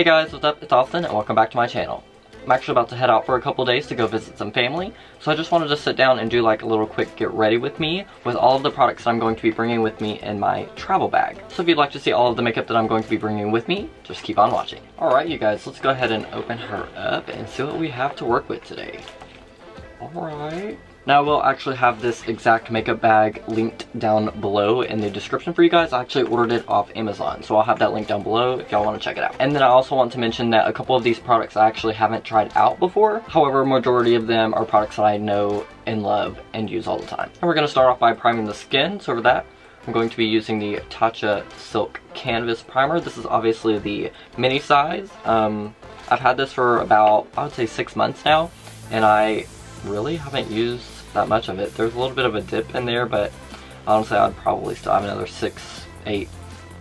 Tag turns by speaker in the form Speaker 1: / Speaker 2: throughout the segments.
Speaker 1: Hey guys, what's up? It's Austin and welcome back to my channel. I'm actually about to head out for a couple days to go visit some family, so I just wanted to sit down and do like a little quick get ready with me with all of the products that I'm going to be bringing with me in my travel bag. So if you'd like to see all of the makeup that I'm going to be bringing with me, just keep on watching. Alright you guys, let's go ahead and open her up and see what we have to work with today. Alright. Now we'll actually have this exact makeup bag linked down below in the description for you guys. I actually ordered it off Amazon, so I'll have that link down below if y'all want to check it out. And then I also want to mention that a couple of these products I actually haven't tried out before. However, majority of them are products that I know and love and use all the time. And we're going to start off by priming the skin. So for that, I'm going to be using the Tatcha Silk Canvas Primer. This is obviously the mini size. I've had this for about, I would say 6 months now, and I really haven't used that much of it. There's a little bit of a dip in there, but honestly I'd probably still have another 6-8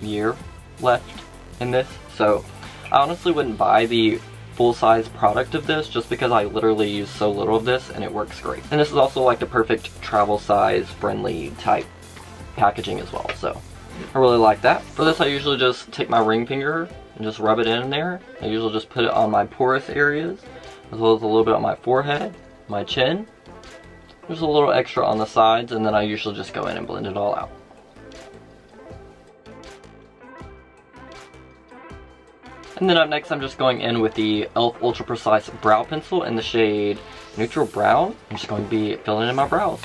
Speaker 1: year left in this. So I honestly wouldn't buy the full-size product of this just because I literally use so little of this and it works great. And this is also like the perfect travel size friendly type packaging as well, so I really like that. For this I usually just take my ring finger and just rub it in there. I usually just put it on my porous areas as well as a little bit on my forehead, my chin. There's a little extra on the sides, and then I usually just go in and blend it all out. And then up next I'm just going in with the e.l.f. Ultra Precise Brow Pencil in the shade Neutral Brown. I'm just going to be filling in my brows.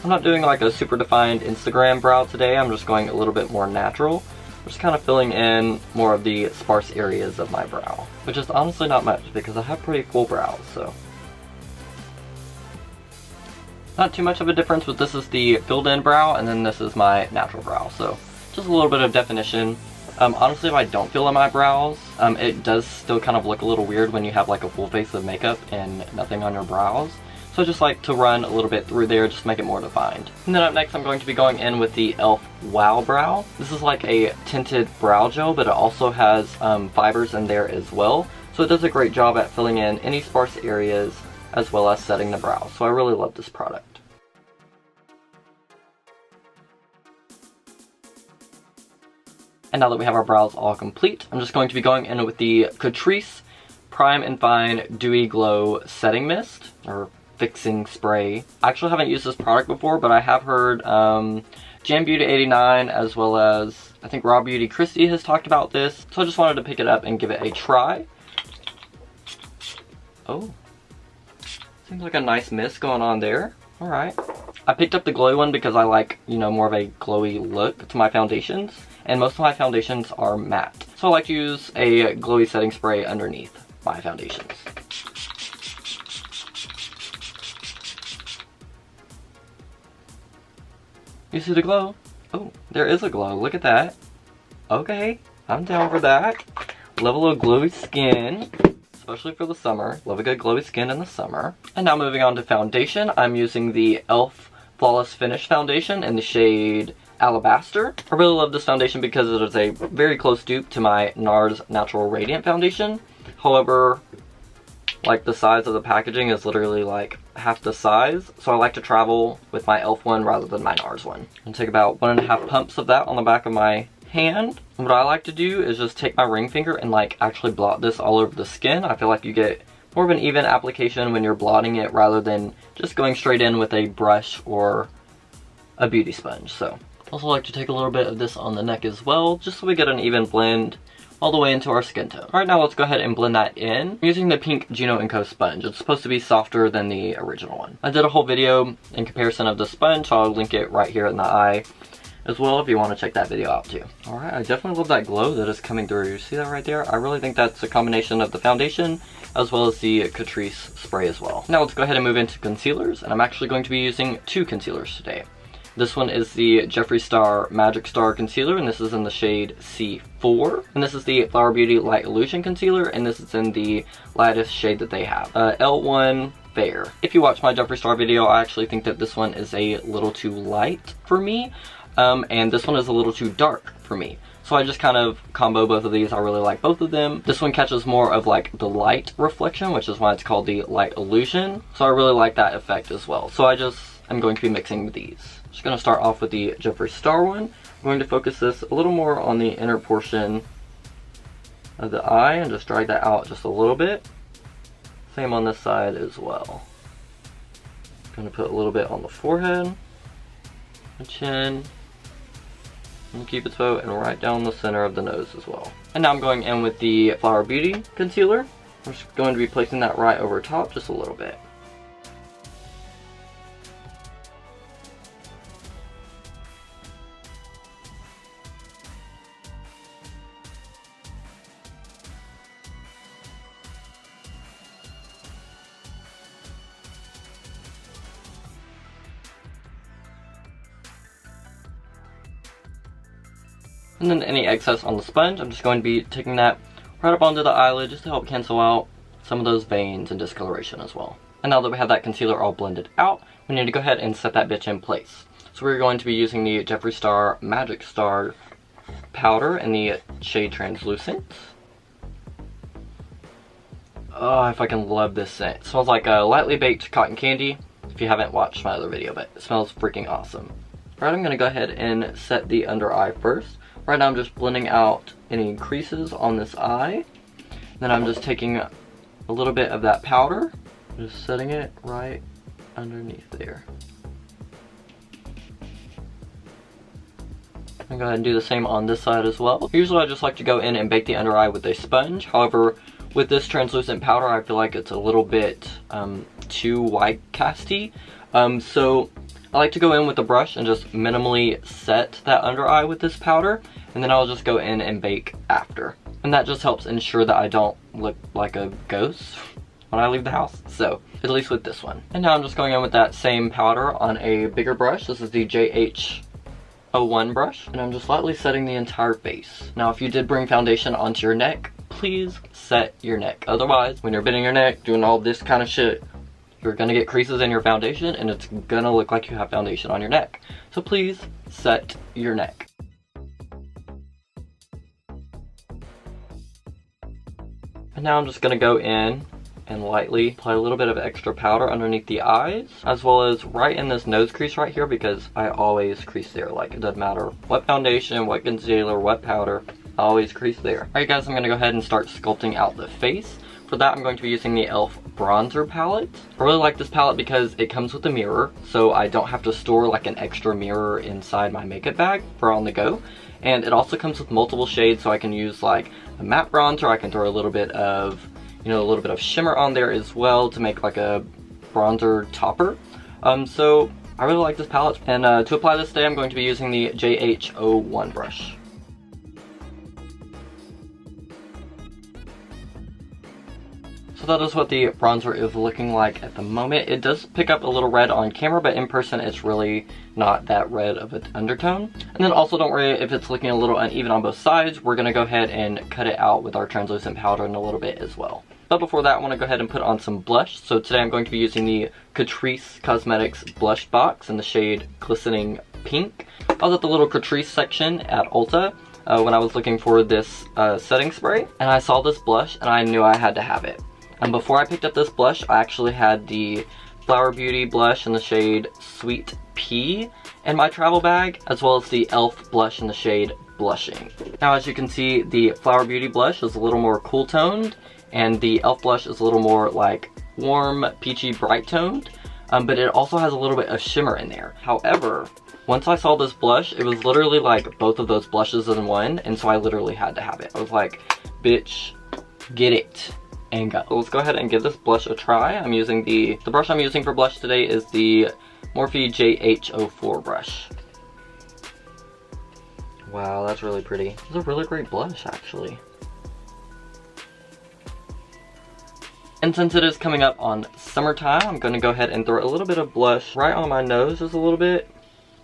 Speaker 1: I'm not doing like a super defined Instagram brow today, I'm just going a little bit more natural. Just kind of filling in more of the sparse areas of my brow, which is honestly not much because I have pretty full brows, so not too much of a difference. But this is the filled-in brow, and then this is my natural brow, so just a little bit of definition. Honestly, if I don't fill in my brows, it does still kind of look a little weird when you have like a full face of makeup and nothing on your brows. So I just like to run a little bit through there, just make it more defined. And then up next I'm going to be going in with the e.l.f. Wow Brow. This is like a tinted brow gel, but it also has fibers in there as well. So it does a great job at filling in any sparse areas as well as setting the brow. So I really love this product. And now that we have our brows all complete, I'm just going to be going in with the Catrice Prime and Fine Dewy Glow Setting Mist, or fixing spray. I actually haven't used this product before, but I have heard Jam Beauty 89 as well as I think Raw Beauty Christy has talked about this, so I just wanted to pick it up and give it a try. Oh, seems like a nice mist going on there. Alright. I picked up the glowy one because I like, you know, more of a glowy look to my foundations, and most of my foundations are matte. So I like to use a glowy setting spray underneath my foundations. You see the glow? Oh, there is a glow. Look at that. Okay, I'm down for that. Love a little glowy skin, especially for the summer. Love a good glowy skin in the summer. And now moving on to foundation, I'm using the e.l.f. Flawless Finish Foundation in the shade Alabaster. I really love this foundation because it is a very close dupe to my NARS Natural Radiant Foundation. However, like the size of the packaging is literally like half the size, so I like to travel with my e.l.f. one rather than my NARS one. And take about 1.5 pumps of that on the back of my hand. And what I like to do is just take my ring finger and like actually blot this all over the skin. I feel like you get more of an even application when you're blotting it rather than just going straight in with a brush or a beauty sponge. So I also like to take a little bit of this on the neck as well, just so we get an even blend all the way into our skin tone. Alright, now let's go ahead and blend that in. I'm using the pink Gino & Co sponge. It's supposed to be softer than the original one. I did a whole video in comparison of the sponge, so I'll link it right here in the eye as well if you want to check that video out too. Alright, I definitely love that glow that is coming through. You see that right there? I really think that's a combination of the foundation as well as the Catrice spray as well. Now let's go ahead and move into concealers, and I'm actually going to be using 2 concealers today. This one is the Jeffree Star Magic Star Concealer, and this is in the shade C4. And this is the Flower Beauty Light Illusion Concealer, and this is in the lightest shade that they have, L1 Fair. If you watch my Jeffree Star video, I actually think that this one is a little too light for me, and this one is a little too dark for me. So I just kind of combo both of these. I really like both of them. This one catches more of like the light reflection, which is why it's called the Light Illusion. So I really like that effect as well. So I'm going to be mixing these. Just going to start off with the Jeffree Star one. I'm going to focus this a little more on the inner portion of the eye and just drag that out just a little bit. Same on this side as well. I'm going to put a little bit on the forehead, the chin, and the cupid's bow, and right down the center of the nose as well. And now I'm going in with the Flower Beauty concealer. I'm just going to be placing that right over top just a little bit. And then any excess on the sponge, I'm just going to be taking that right up onto the eyelid just to help cancel out some of those veins and discoloration as well. And now that we have that concealer all blended out, we need to go ahead and set that bitch in place. So we're going to be using the Jeffree Star Magic Star powder in the shade Translucent. Oh, if I can love this scent. It smells like a lightly baked cotton candy, if you haven't watched my other video, but it smells freaking awesome. Alright, I'm going to go ahead and set the under eye first. Right now I'm just blending out any creases on this eye. Then I'm just taking a little bit of that powder, just setting it right underneath there. I'm going to go ahead and do the same on this side as well. Usually I just like to go in and bake the under eye with a sponge. However, with this translucent powder, I feel like it's a little bit too white casty. So I like to go in with a brush and just minimally set that under eye with this powder, and then I'll just go in and bake after. And that just helps ensure that I don't look like a ghost when I leave the house. So, at least with this one. And now I'm just going in with that same powder on a bigger brush. This is the JH01 brush, and I'm just lightly setting the entire face. Now, if you did bring foundation onto your neck, please set your neck. Otherwise, when you're bending your neck, doing all this kind of shit, you're gonna get creases in your foundation and it's gonna look like you have foundation on your neck. So please set your neck. And now I'm just gonna go in and lightly apply a little bit of extra powder underneath the eyes, as well as right in this nose crease right here, because I always crease there. Like, it doesn't matter what foundation, what concealer, what powder, I always crease there. Alright guys, I'm gonna go ahead and start sculpting out the face. For that, I'm going to be using the e.l.f. bronzer palette. I really like this palette because it comes with a mirror, so I don't have to store like an extra mirror inside my makeup bag for on the go. And it also comes with multiple shades, so I can use like a matte bronzer. I can throw a little bit of, a little bit of shimmer on there as well to make like a bronzer topper. So I really like this palette. And to apply this today, I'm going to be using the JH01 brush. So that is what the bronzer is looking like at the moment. It does pick up a little red on camera, but in person it's really not that red of an undertone. And then also don't worry if it's looking a little uneven on both sides. We're going to go ahead and cut it out with our translucent powder in a little bit as well. But before that, I want to go ahead and put on some blush. So today I'm going to be using the Catrice Cosmetics blush box in the shade Glistening Pink. I was at the little Catrice section at Ulta when I was looking for this setting spray, and I saw this blush and I knew I had to have it. And before I picked up this blush, I actually had the Flower Beauty blush in the shade Sweet Pea in my travel bag, as well as the e.l.f. blush in the shade Blushing. Now, as you can see, the Flower Beauty blush is a little more cool toned, and the e.l.f. blush is a little more like warm, peachy, bright toned, but it also has a little bit of shimmer in there. However, once I saw this blush, it was literally like both of those blushes in one, and so I literally had to have it. I was like, bitch, get it. And go. Let's go ahead and give this blush a try. I'm using the brush I'm using for blush today is the Morphe JH04 brush. Wow, that's really pretty. It's a really great blush, actually. And since it is coming up on summertime, I'm going to go ahead and throw a little bit of blush right on my nose just a little bit.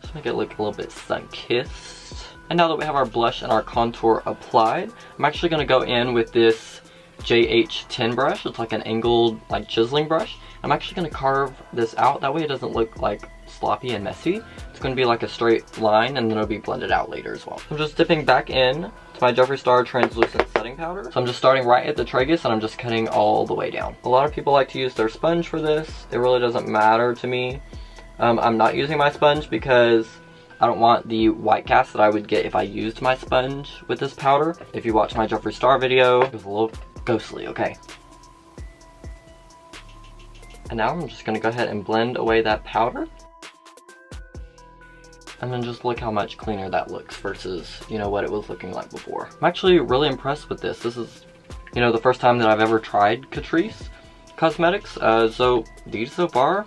Speaker 1: Just make it look a little bit sun-kissed. And now that we have our blush and our contour applied, I'm actually going to go in with this JH10 brush. It's like an angled, like chiseling brush. I'm actually going to carve this out. That way it doesn't look like sloppy and messy. It's going to be like a straight line, and then it'll be blended out later as well. I'm just dipping back in to my Jeffree Star translucent setting powder. So I'm just starting right at the tragus and I'm just cutting all the way down. A lot of people like to use their sponge for this. It really doesn't matter to me. I'm not using my sponge because I don't want the white cast that I would get if I used my sponge with this powder. If you watch my Jeffree Star video, it was a little ghostly, okay? And now I'm just gonna go ahead and blend away that powder. And then just look how much cleaner that looks versus, you know, what it was looking like before. I'm actually really impressed with this. This is, you know, the first time that I've ever tried Catrice Cosmetics. So these so far,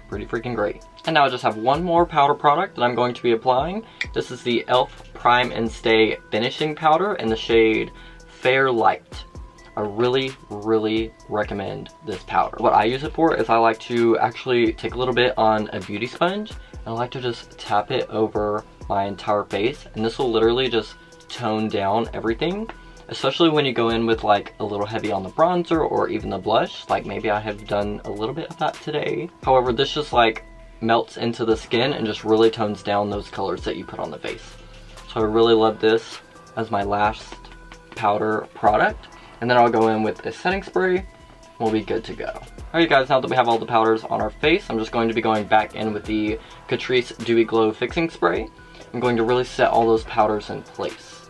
Speaker 1: pretty freaking great. And now I just have one more powder product that I'm going to be applying. This is the e.l.f. Prime and Stay Finishing Powder in the shade Fair Light. I really, really recommend this powder. What I use it for is I like to actually take a little bit on a beauty sponge and I like to just tap it over my entire face, and this will literally just tone down everything, especially when you go in with like a little heavy on the bronzer or even the blush. Like maybe I have done a little bit of that today. However, this just like melts into the skin and just really tones down those colors that you put on the face. So I really love this as my last powder product. And then I'll go in with a setting spray. We'll be good to go. Alright guys, now that we have all the powders on our face, I'm just going to be going back in with the Catrice Dewy Glow Fixing Spray. I'm going to really set all those powders in place.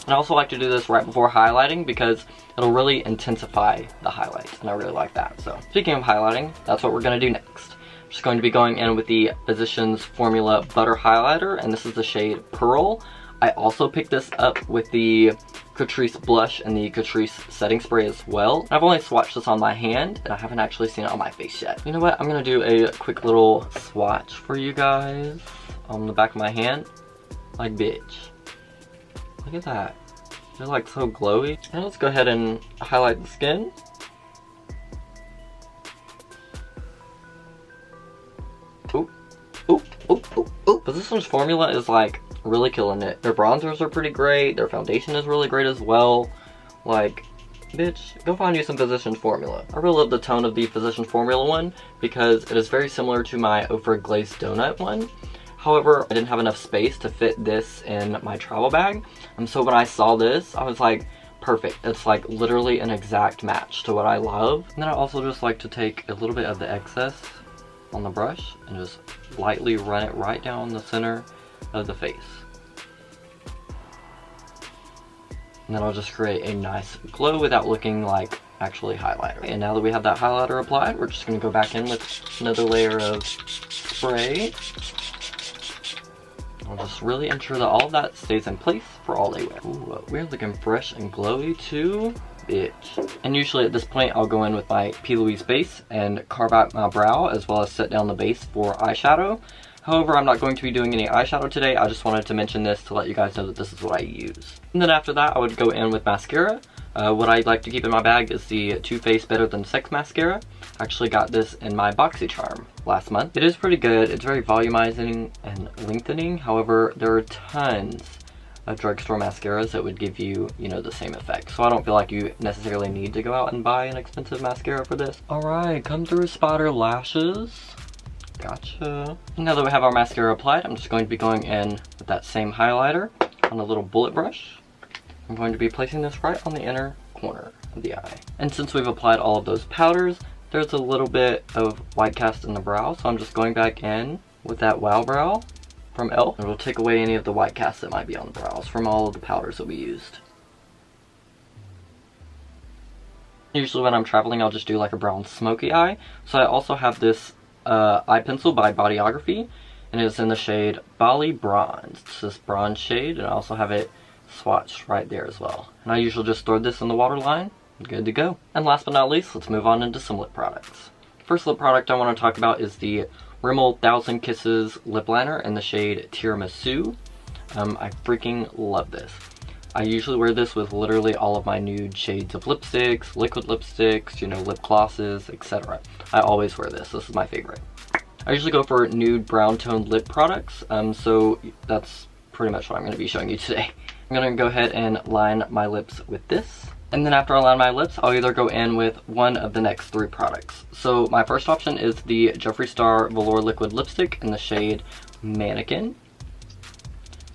Speaker 1: And I also like to do this right before highlighting because it'll really intensify the highlights, and I really like that. So speaking of highlighting, that's what we're going to do next. I'm just going to be going in with the Physicians Formula Butter Highlighter, and this is the shade Pearl. I also picked this up with the Catrice blush and the Catrice setting spray as well. I've only swatched this on my hand and I haven't actually seen it on my face yet. You know what? I'm gonna do a quick little swatch for you guys on the back of my hand. Like, bitch. Look at that. They're like so glowy. Now let's go ahead and highlight the skin. Oop, oop, oop, oop, oop. Physicians Formula is like really killing it. Their bronzers are pretty great. Their foundation is really great as well. Like, bitch, go find you some Physicians Formula. I really love the tone of the Physicians Formula one because it is very similar to my Ofra Glazed Donut one. However, I didn't have enough space to fit this in my travel bag. And so when I saw this, I was like, perfect. It's like literally an exact match to what I love. And then I also just like to take a little bit of the excess on the brush and just lightly run it right down the center of the face. And then I'll just create a nice glow without looking like actually highlighter. And now that we have that highlighter applied, we're just going to go back in with another layer of spray. I'll just really ensure that all of that stays in place for all day wear. Ooh, we're looking fresh and glowy too, bitch. And usually at this point I'll go in with my P. Louise base and carve out my brow as well as set down the base for eyeshadow. However, I'm not going to be doing any eyeshadow today. I just wanted to mention this to let you guys know that this is what I use. And then after that, I would go in with mascara. What I like to keep in my bag is the Too Faced Better Than Sex mascara. I actually got this in my BoxyCharm last month. It is pretty good. It's very volumizing and lengthening. However, there are tons of drugstore mascaras that would give you, you know, the same effect. So I don't feel like you necessarily need to go out and buy an expensive mascara for this. Alright, come through Spider Lashes. Gotcha. Now that we have our mascara applied, I'm just going to be going in with that same highlighter on a little bullet brush. I'm going to be placing this right on the inner corner of the eye. And since we've applied all of those powders, there's a little bit of white cast in the brow, so I'm just going back in with that Wow Brow from e.l.f. It'll take away any of the white cast that might be on the brows from all of the powders that we used. Usually when I'm traveling, I'll just do like a brown smoky eye. So I also have this eye pencil by Bodyography, and it's in the shade Bali Bronze. It's this bronze shade, and I also have it swatched right there as well. And I usually just throw this in the waterline, good to go. And last but not least, let's move on into some lip products. First lip product I want to talk about is the Rimmel 1000 Kisses lip liner in the shade Tiramisu. I freaking love this. I usually wear this with literally all of my nude shades of lipsticks, liquid lipsticks, you know, lip glosses, etc. I always wear this. This is my favorite. I usually go for nude brown toned lip products, so that's pretty much what I'm going to be showing you today. I'm going to go ahead and line my lips with this. And then after I line my lips, I'll either go in with one of the next three products. So my first option is the Jeffree Star Velour Liquid Lipstick in the shade Mannequin.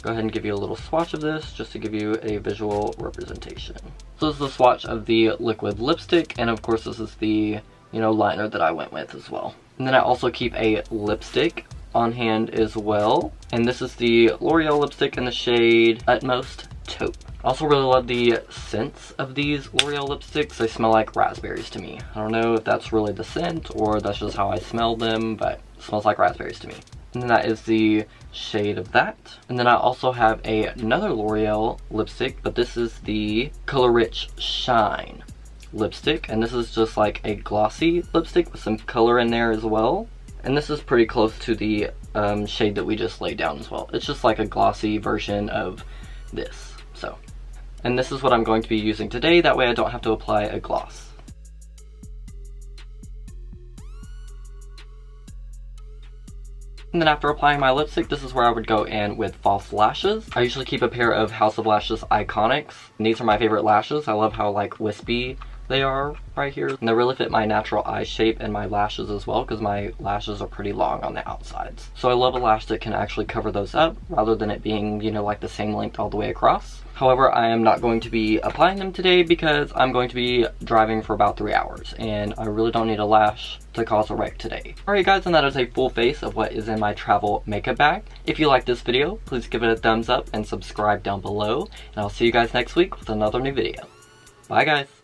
Speaker 1: Go ahead and give you a little swatch of this just to give you a visual representation. So this is the swatch of the liquid lipstick, and of course this is the, you know, liner that I went with as well. And then I also keep a lipstick on hand as well. And this is the L'Oreal lipstick in the shade Utmost Taupe. I also really love the scents of these L'Oreal lipsticks. They smell like raspberries to me. I don't know if that's really the scent or that's just how I smell them, but it smells like raspberries to me. And then that is the shade of that. And then I also have another L'Oreal lipstick, but this is the Color Rich Shine lipstick. And this is just like a glossy lipstick with some color in there as well. And this is pretty close to the shade that we just laid down as well. It's just like a glossy version of this. And this is what I'm going to be using today, that way I don't have to apply a gloss. And then after applying my lipstick, this is where I would go in with false lashes. I usually keep a pair of House of Lashes Iconics. And these are my favorite lashes. I love how like wispy they are right here. And they really fit my natural eye shape and my lashes as well, because my lashes are pretty long on the outsides. So I love a lash that can actually cover those up rather than it being, you know, like the same length all the way across. However, I am not going to be applying them today because I'm going to be driving for about 3 hours and I really don't need a lash to cause a wreck today. Alright guys, and that is a full face of what is in my travel makeup bag. If you like this video, please give it a thumbs up and subscribe down below. And I'll see you guys next week with another new video. Bye guys!